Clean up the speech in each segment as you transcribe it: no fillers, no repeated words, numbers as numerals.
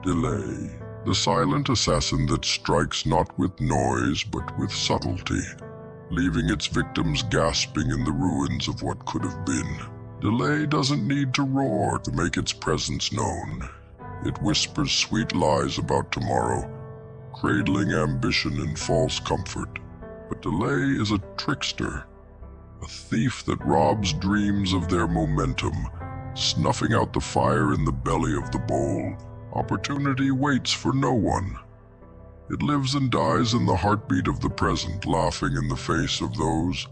Delay, the silent assassin that strikes not with noise but with subtlety, leaving its victims gasping in the ruins of what could have been. Delay doesn't need to roar to make its presence known. It whispers sweet lies about tomorrow, cradling ambition in false comfort. But delay is a trickster, a thief that robs dreams of their momentum, snuffing out the fire in the belly of the bowl. Opportunity waits for no one. It lives and dies in the heartbeat of the present, laughing in the face of those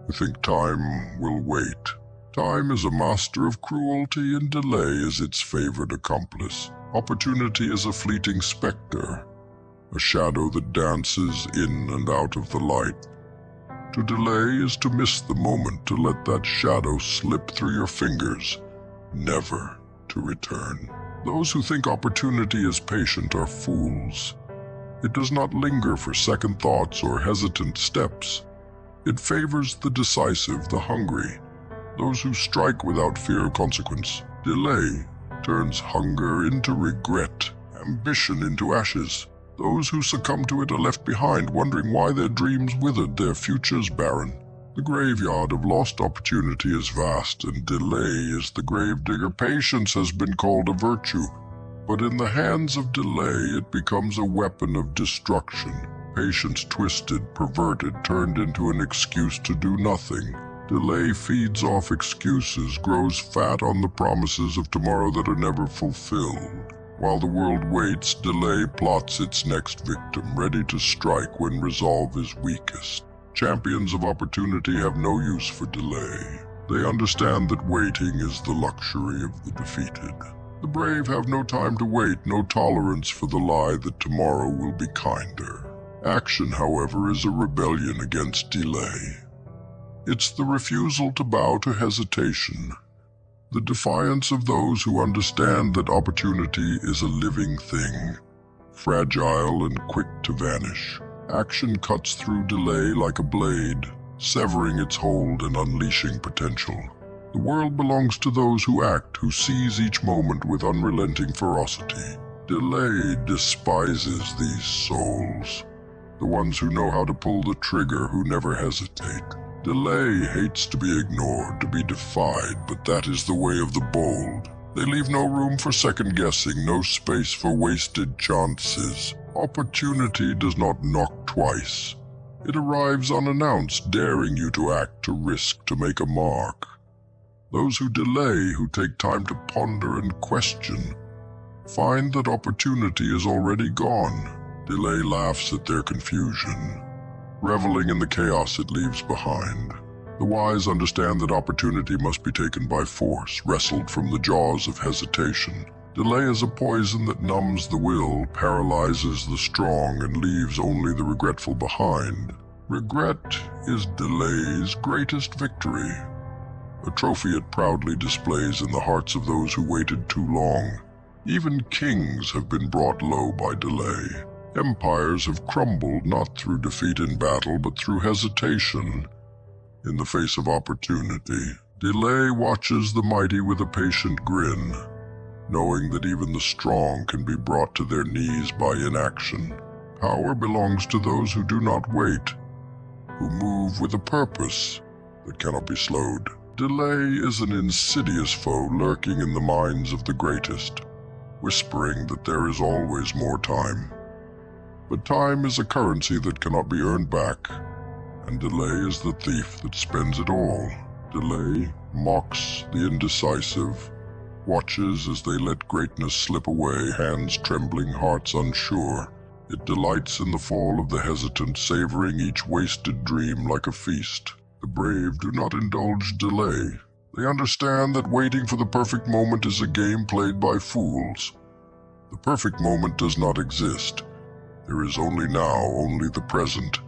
who think time will wait. Time is a master of cruelty, and delay is its favored accomplice. Opportunity is a fleeting specter, a shadow that dances in and out of the light. To delay is to miss the moment, to let that shadow slip through your fingers, never to return. Those who think opportunity is patient are fools. It does not linger for second thoughts or hesitant steps. It favors the decisive, the hungry, those who strike without fear of consequence. Delay turns hunger into regret, ambition into ashes. Those who succumb to it are left behind, wondering why their dreams withered, their futures barren. The graveyard of lost opportunity is vast, and delay is the gravedigger. Patience has been called a virtue, but in the hands of delay it becomes a weapon of destruction. Patience twisted, perverted, turned into an excuse to do nothing. Delay feeds off excuses, grows fat on the promises of tomorrow that are never fulfilled. While the world waits, delay plots its next victim, ready to strike when resolve is weakest. Champions of opportunity have no use for delay. They understand that waiting is the luxury of the defeated. The brave have no time to wait, no tolerance for the lie that tomorrow will be kinder. Action, however, is a rebellion against delay. It's the refusal to bow to hesitation, the defiance of those who understand that opportunity is a living thing, fragile and quick to vanish. Action cuts through delay like a blade, severing its hold and unleashing potential. The world belongs to those who act, who seize each moment with unrelenting ferocity. Delay despises these souls, the ones who know how to pull the trigger, who never hesitate. Delay hates to be ignored, to be defied, but that is the way of the bold. They leave no room for second-guessing, no space for wasted chances. Opportunity does not knock twice. It arrives unannounced, daring you to act, to risk, to make a mark. Those who delay, who take time to ponder and question, find that opportunity is already gone. Delay laughs at their confusion, reveling in the chaos it leaves behind. The wise understand that opportunity must be taken by force, wrestled from the jaws of hesitation. Delay is a poison that numbs the will, paralyzes the strong, and leaves only the regretful behind. Regret is delay's greatest victory, a trophy it proudly displays in the hearts of those who waited too long. Even kings have been brought low by delay. Empires have crumbled not through defeat in battle, but through hesitation in the face of opportunity. Delay watches the mighty with a patient grin, knowing that even the strong can be brought to their knees by inaction. Power belongs to those who do not wait, who move with a purpose that cannot be slowed. Delay is an insidious foe lurking in the minds of the greatest, whispering that there is always more time. But time is a currency that cannot be earned back, and delay is the thief that spends it all. Delay mocks the indecisive, watches as they let greatness slip away, hands trembling, hearts unsure. It delights in the fall of the hesitant, savoring each wasted dream like a feast. The brave do not indulge delay. They understand that waiting for the perfect moment is a game played by fools. The perfect moment does not exist. There is only now, only the present,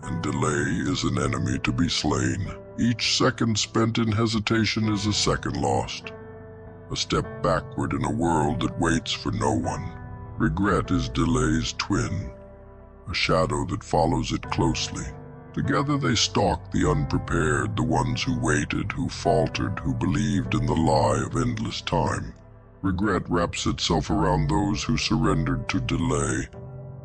and delay is an enemy to be slain. Each second spent in hesitation is a second lost, a step backward in a world that waits for no one. Regret is delay's twin, a shadow that follows it closely. Together they stalk the unprepared, the ones who waited, who faltered, who believed in the lie of endless time. Regret wraps itself around those who surrendered to delay,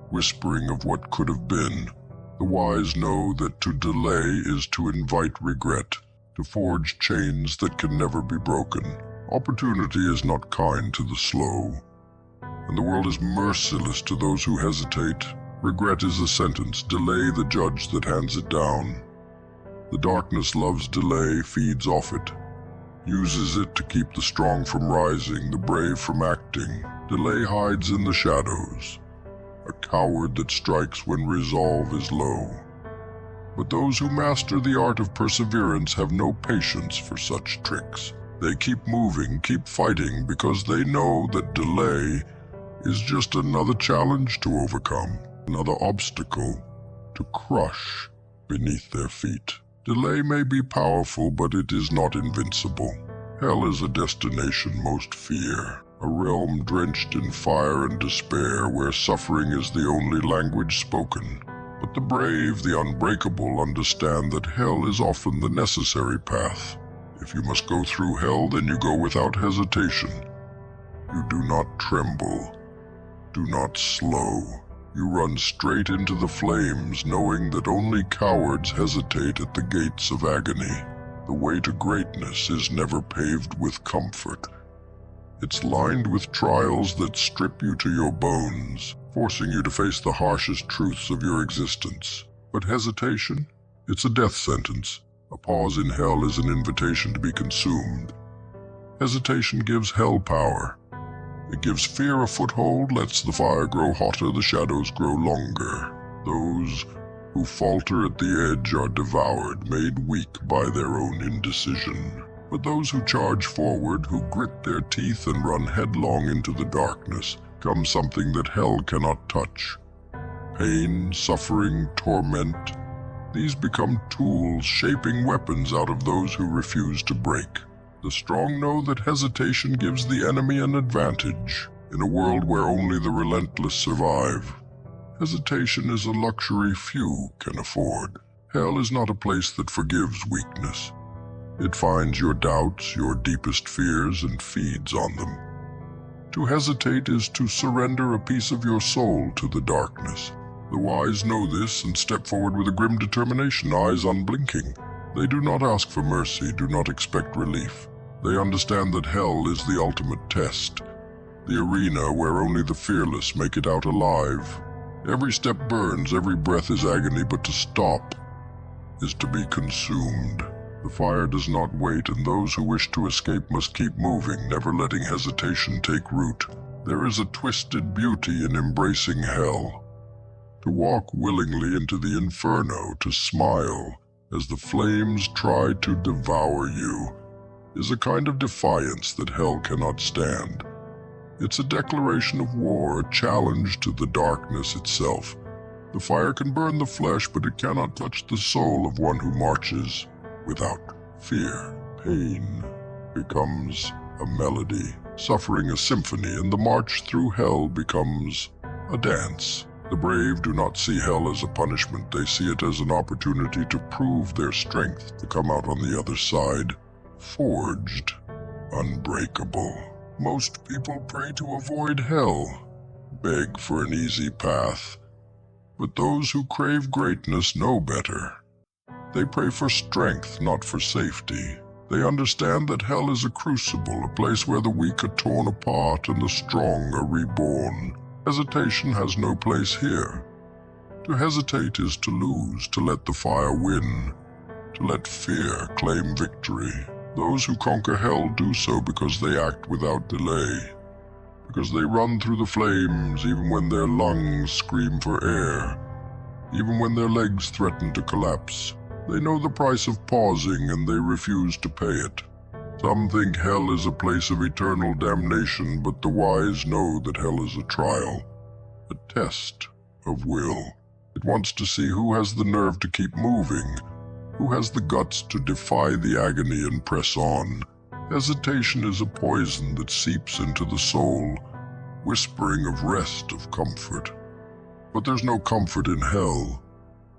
whispering of what could have been. The wise know that to delay is to invite regret, to forge chains that can never be broken. Opportunity is not kind to the slow, and the world is merciless to those who hesitate. Regret is a sentence, delay the judge that hands it down. The darkness loves delay, feeds off it, uses it to keep the strong from rising, the brave from acting. Delay hides in the shadows, a coward that strikes when resolve is low. But those who master the art of perseverance have no patience for such tricks. They keep moving, keep fighting, because they know that delay is just another challenge to overcome, another obstacle to crush beneath their feet. Delay may be powerful, but it is not invincible. Hell is a destination most fear, a realm drenched in fire and despair, where suffering is the only language spoken. But the brave, the unbreakable, understand that hell is often the necessary path. If you must go through hell, then you go without hesitation. You do not tremble, do not slow. You run straight into the flames, knowing that only cowards hesitate at the gates of agony. The way to greatness is never paved with comfort. It's lined with trials that strip you to your bones, forcing you to face the harshest truths of your existence. But hesitation? It's a death sentence. A pause in hell is an invitation to be consumed. Hesitation gives hell power. It gives fear a foothold, lets the fire grow hotter, the shadows grow longer. Those who falter at the edge are devoured, made weak by their own indecision. But those who charge forward, who grit their teeth and run headlong into the darkness, come something that hell cannot touch. Pain, suffering, torment, these become tools, shaping weapons out of those who refuse to break. The strong know that hesitation gives the enemy an advantage in a world where only the relentless survive. Hesitation is a luxury few can afford. Hell is not a place that forgives weakness. It finds your doubts, your deepest fears, and feeds on them. To hesitate is to surrender a piece of your soul to the darkness. The wise know this and step forward with a grim determination, eyes unblinking. They do not ask for mercy, do not expect relief. They understand that hell is the ultimate test, the arena where only the fearless make it out alive. Every step burns, every breath is agony, but to stop is to be consumed. The fire does not wait, and those who wish to escape must keep moving, never letting hesitation take root. There is a twisted beauty in embracing hell. To walk willingly into the inferno, to smile as the flames try to devour you, is a kind of defiance that hell cannot stand. It's a declaration of war, a challenge to the darkness itself. The fire can burn the flesh, but it cannot touch the soul of one who marches without fear. Pain becomes a melody, suffering a symphony, and the march through hell becomes a dance. The brave do not see hell as a punishment. They see it as an opportunity to prove their strength, to come out on the other side forged, unbreakable. Most people pray to avoid hell, beg for an easy path. But those who crave greatness know better. They pray for strength, not for safety. They understand that hell is a crucible, a place where the weak are torn apart and the strong are reborn. Hesitation has no place here. To hesitate is to lose, to let the fire win, to let fear claim victory. Those who conquer hell do so because they act without delay, because they run through the flames even when their lungs scream for air, even when their legs threaten to collapse. They know the price of pausing and they refuse to pay it. Some think hell is a place of eternal damnation, but the wise know that hell is a trial, a test of will. It wants to see who has the nerve to keep moving, who has the guts to defy the agony and press on. Hesitation is a poison that seeps into the soul, whispering of rest, of comfort. But there's no comfort in hell.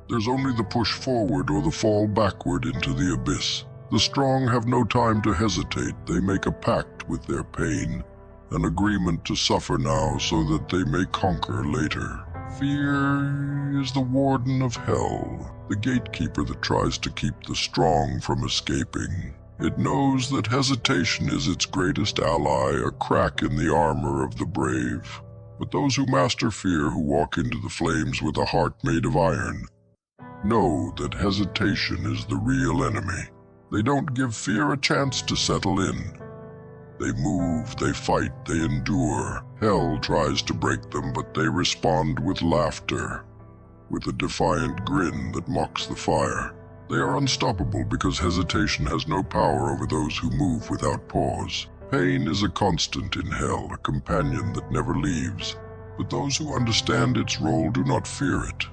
There's only the push forward or the fall backward into the abyss. The strong have no time to hesitate. They make a pact with their pain. an agreement to suffer now so that they may conquer later. Fear is the warden of hell, the gatekeeper that tries to keep the strong from escaping. It knows that hesitation is its greatest ally, a crack in the armor of the brave. But those who master fear, who walk into the flames with a heart made of iron, know that hesitation is the real enemy. They don't give fear a chance to settle in. They move, they fight, they endure. Hell tries to break them, but they respond with laughter, with a defiant grin that mocks the fire. They are unstoppable because hesitation has no power over those who move without pause. Pain is a constant in hell, a companion that never leaves. But those who understand its role do not fear it.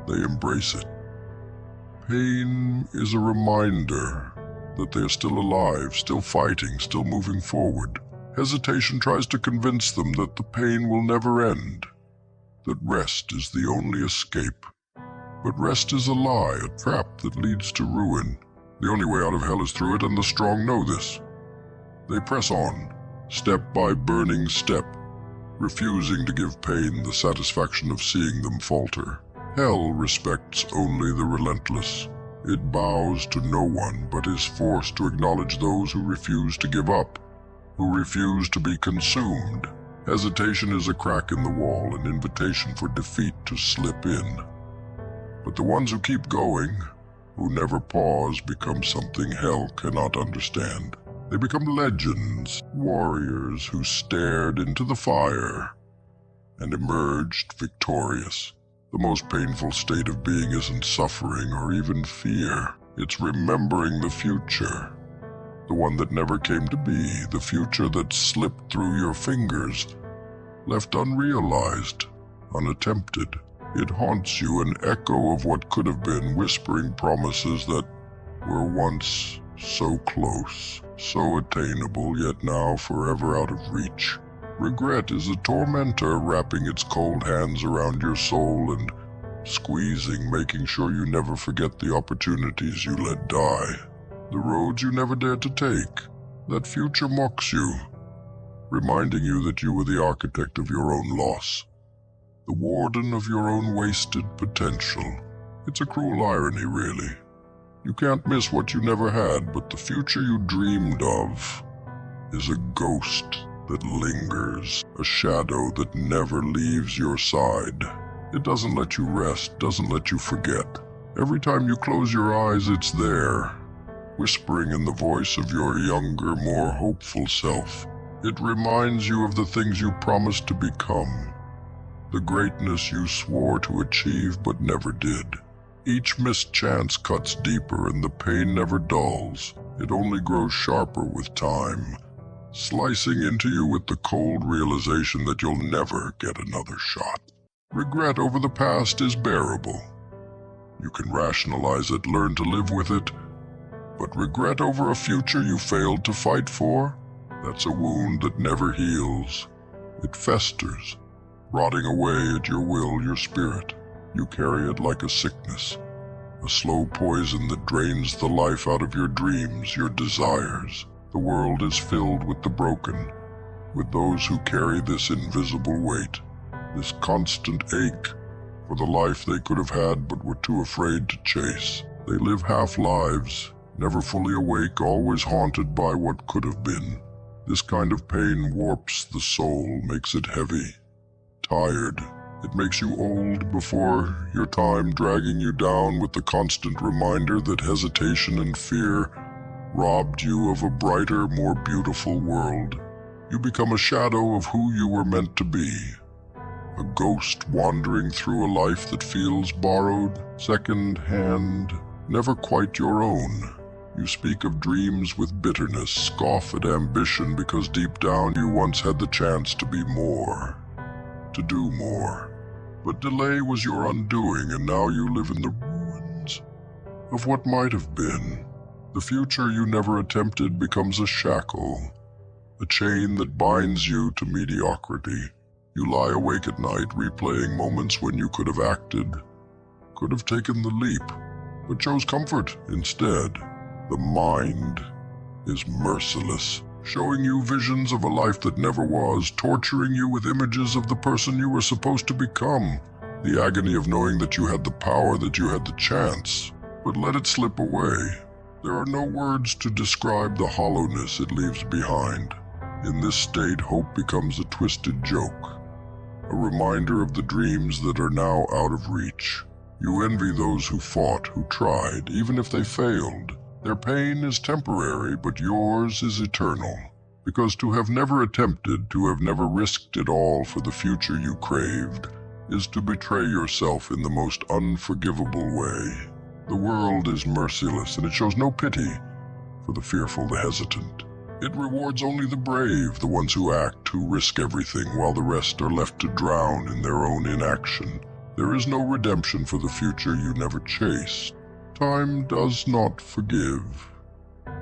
They embrace it. Pain is a reminder that they are still alive, still fighting, still moving forward. Hesitation tries to convince them that the pain will never end, that rest is the only escape. But rest is a lie, a trap that leads to ruin. The only way out of hell is through it, and the strong know this. They press on, step by burning step, refusing to give pain the satisfaction of seeing them falter. Hell respects only the relentless. It bows to no one, but is forced to acknowledge those who refuse to give up, who refuse to be consumed. Hesitation is a crack in the wall, an invitation for defeat to slip in. But the ones who keep going, who never pause, become something hell cannot understand. They become legends, warriors who stared into the fire and emerged victorious. The most painful state of being isn't suffering or even fear. It's remembering the future. The one that never came to be, the future that slipped through your fingers, left unrealized, unattempted. It haunts you, an echo of what could have been, whispering promises that were once so close, so attainable, yet now forever out of reach. Regret is a tormentor, wrapping its cold hands around your soul and squeezing, making sure you never forget the opportunities you let die, the roads you never dared to take. That future mocks you, reminding you that you were the architect of your own loss, the warden of your own wasted potential. It's a cruel irony, really. You can't miss what you never had, but the future you dreamed of is a ghost that lingers, a shadow that never leaves your side. It doesn't let you rest, doesn't let you forget. Every time you close your eyes, it's there, whispering in the voice of your younger, more hopeful self. It reminds you of the things you promised to become, the greatness you swore to achieve but never did. Each missed chance cuts deeper, and the pain never dulls. It only grows sharper with time, slicing into you with the cold realization that you'll never get another shot. Regret over the past is bearable. You can rationalize it, learn to live with it. But regret over a future you failed to fight for? That's a wound that never heals. It festers, rotting away at your will, your spirit. You carry it like a sickness, a slow poison that drains the life out of your dreams, your desires. The world is filled with the broken, with those who carry this invisible weight, this constant ache for the life they could have had but were too afraid to chase. They live half-lives, never fully awake, always haunted by what could have been. This kind of pain warps the soul, makes it heavy, tired. It makes you old before your time, dragging you down with the constant reminder that hesitation and fear robbed you of a brighter, more beautiful world. You become a shadow of who you were meant to be, a ghost wandering through a life that feels borrowed, second-hand, never quite your own. You speak of dreams with bitterness, scoff at ambition because deep down you once had the chance to be more, to do more. But delay was your undoing, and now you live in the ruins of what might have been. The future you never attempted becomes a shackle, a chain that binds you to mediocrity. You lie awake at night, replaying moments when you could have acted, could have taken the leap, but chose comfort instead. The mind is merciless. showing you visions of a life that never was, torturing you with images of the person you were supposed to become. The agony of knowing that you had the power, that you had the chance, but let it slip away. There are no words to describe the hollowness it leaves behind. In this state, hope becomes a twisted joke, a reminder of the dreams that are now out of reach. You envy those who fought, who tried, even if they failed. Their pain is temporary, but yours is eternal. Because to have never attempted, to have never risked it all for the future you craved, is to betray yourself in the most unforgivable way. The world is merciless, and it shows no pity for the fearful, the hesitant. It rewards only the brave, the ones who act, who risk everything, while the rest are left to drown in their own inaction. There is no redemption for the future you never chased. Time does not forgive,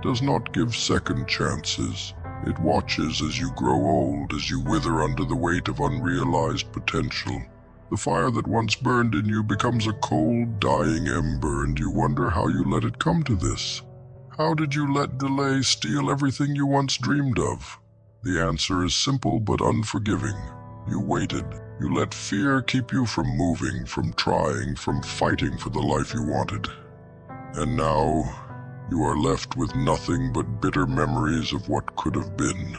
does not give second chances. It watches as you grow old, as you wither under the weight of unrealized potential. The fire that once burned in you becomes a cold, dying ember, and you wonder how you let it come to this. How did you let delay steal everything you once dreamed of? The answer is simple but unforgiving. You waited. You let fear keep you from moving, from trying, from fighting for the life you wanted. And now, you are left with nothing but bitter memories of what could have been.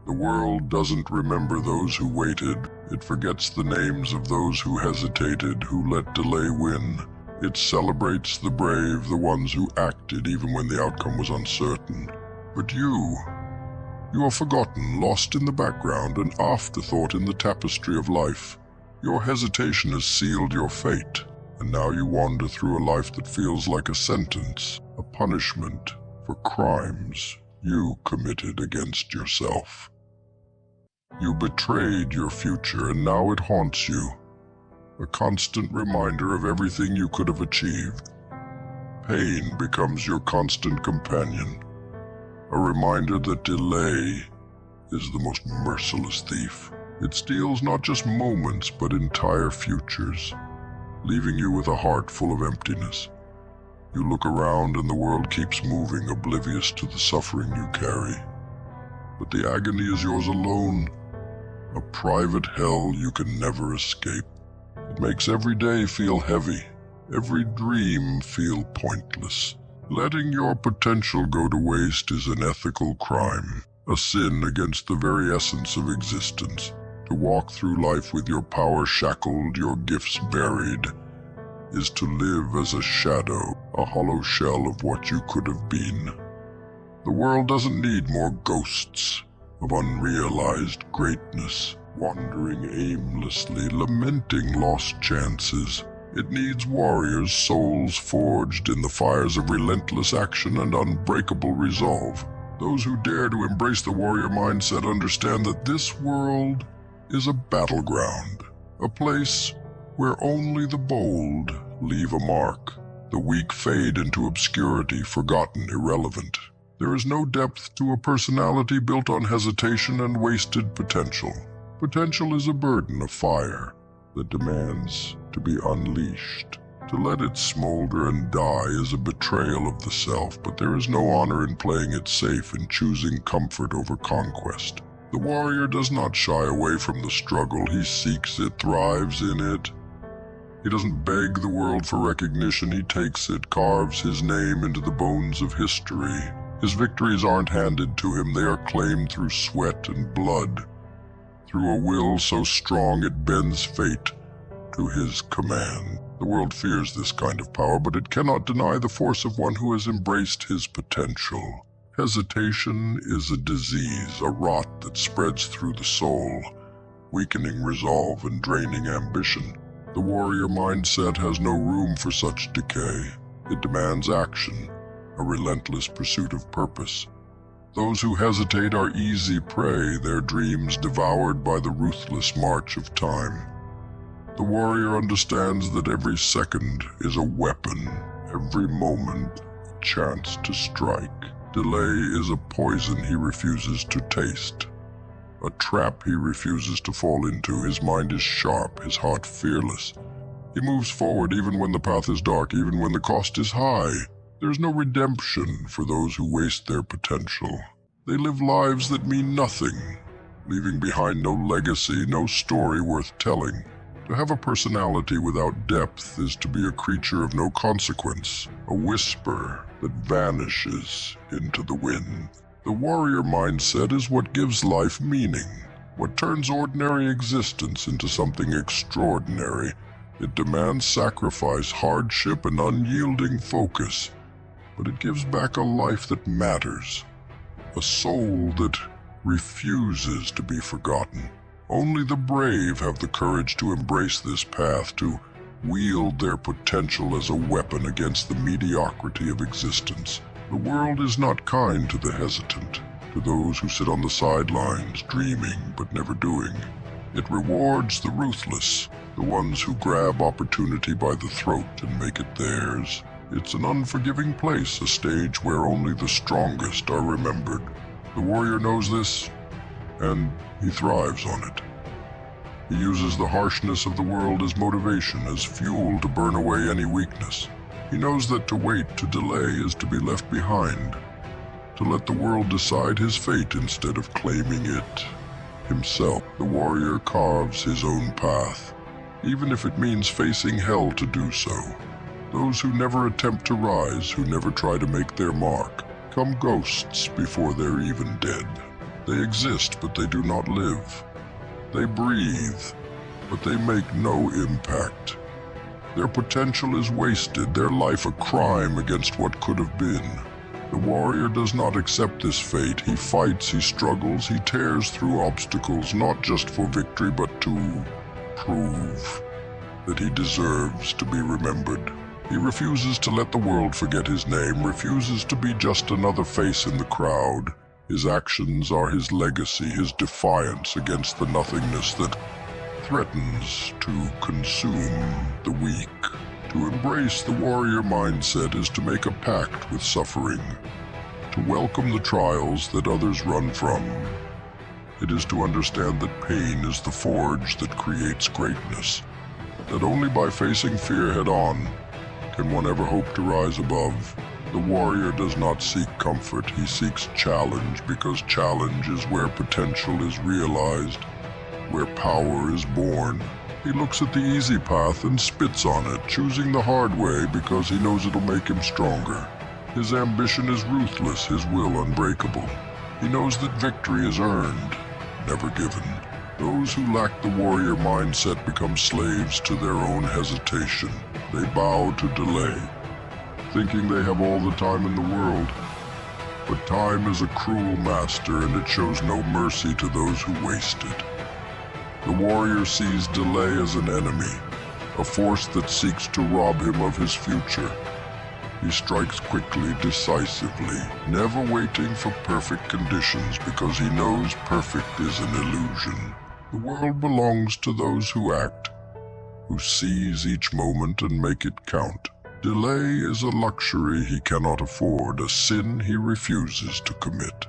The world doesn't remember those who waited. It forgets the names of those who hesitated, who let delay win. It celebrates the brave, the ones who acted even when the outcome was uncertain. But you are forgotten, lost in the background, an afterthought in the tapestry of life. Your hesitation has sealed your fate, and now you wander through a life that feels like a sentence, a punishment for crimes you committed against yourself. You betrayed your future, and now it haunts you, a constant reminder of everything you could have achieved. Pain becomes your constant companion, a reminder that delay is the most merciless thief. It steals not just moments, but entire futures, leaving you with a heart full of emptiness. You look around and the world keeps moving, oblivious to the suffering you carry. But the agony is yours alone, a private hell you can never escape. It makes every day feel heavy, every dream feel pointless. Letting your potential go to waste is an ethical crime, a sin against the very essence of existence. To walk through life with your power shackled, your gifts buried, is to live as a shadow, a hollow shell of what you could have been. The world doesn't need more ghosts of unrealized greatness, wandering aimlessly, lamenting lost chances. It needs warriors, souls forged in the fires of relentless action and unbreakable resolve. Those who dare to embrace the warrior mindset understand that this world is a battleground, a place where only the bold leave a mark. The weak fade into obscurity, forgotten, irrelevant. There is no depth to a personality built on hesitation and wasted potential. Potential is a burden, a fire that demands to be unleashed. To let it smolder and die is a betrayal of the self, but there is no honor in playing it safe and choosing comfort over conquest. The warrior does not shy away from the struggle. He seeks it, thrives in it. He doesn't beg the world for recognition. He takes it, carves his name into the bones of history. His victories aren't handed to him. They are claimed through sweat and blood, through a will so strong it bends fate to his command. The world fears this kind of power, but it cannot deny the force of one who has embraced his potential. Hesitation is a disease, a rot that spreads through the soul, weakening resolve and draining ambition. The warrior mindset has no room for such decay. It demands action, a relentless pursuit of purpose. Those who hesitate are easy prey, their dreams devoured by the ruthless march of time. The warrior understands that every second is a weapon, every moment a chance to strike. Delay is a poison he refuses to taste, a trap he refuses to fall into. His mind is sharp, his heart fearless. He moves forward even when the path is dark, even when the cost is high. There is no redemption for those who waste their potential. They live lives that mean nothing, leaving behind no legacy, no story worth telling. To have a personality without depth is to be a creature of no consequence, a whisper that vanishes into the wind. The warrior mindset is what gives life meaning, what turns ordinary existence into something extraordinary. It demands sacrifice, hardship, and unyielding focus, but it gives back a life that matters, a soul that refuses to be forgotten. Only the brave have the courage to embrace this path, to wield their potential as a weapon against the mediocrity of existence. The world is not kind to the hesitant, to those who sit on the sidelines, dreaming but never doing. It rewards the ruthless, the ones who grab opportunity by the throat and make it theirs. It's an unforgiving place, a stage where only the strongest are remembered. The warrior knows this, and he thrives on it. He uses the harshness of the world as motivation, as fuel to burn away any weakness. He knows that to wait, to delay, is to be left behind, to let the world decide his fate instead of claiming it himself. The warrior carves his own path, even if it means facing hell to do so. Those who never attempt to rise, who never try to make their mark, become ghosts before they're even dead. They exist, but they do not live. They breathe, but they make no impact. Their potential is wasted, their life a crime against what could have been. The warrior does not accept this fate. He fights, he struggles, he tears through obstacles, not just for victory, but to prove that he deserves to be remembered. He refuses to let the world forget his name, refuses to be just another face in the crowd. His actions are his legacy, his defiance against the nothingness that threatens to consume the weak. To embrace the warrior mindset is to make a pact with suffering, to welcome the trials that others run from. It is to understand that pain is the forge that creates greatness, that only by facing fear head-on can one ever hope to rise above. The warrior does not seek comfort, he seeks challenge, because challenge is where potential is realized, where power is born. He looks at the easy path and spits on it, choosing the hard way because he knows it'll make him stronger. His ambition is ruthless, his will unbreakable. He knows that victory is earned, never given. Those who lack the warrior mindset become slaves to their own hesitation. They bow to delay, thinking they have all the time in the world. But time is a cruel master, and it shows no mercy to those who waste it. The warrior sees delay as an enemy, a force that seeks to rob him of his future. He strikes quickly, decisively, never waiting for perfect conditions because he knows perfect is an illusion. The world belongs to those who act, who seize each moment and make it count. Delay is a luxury he cannot afford, a sin he refuses to commit.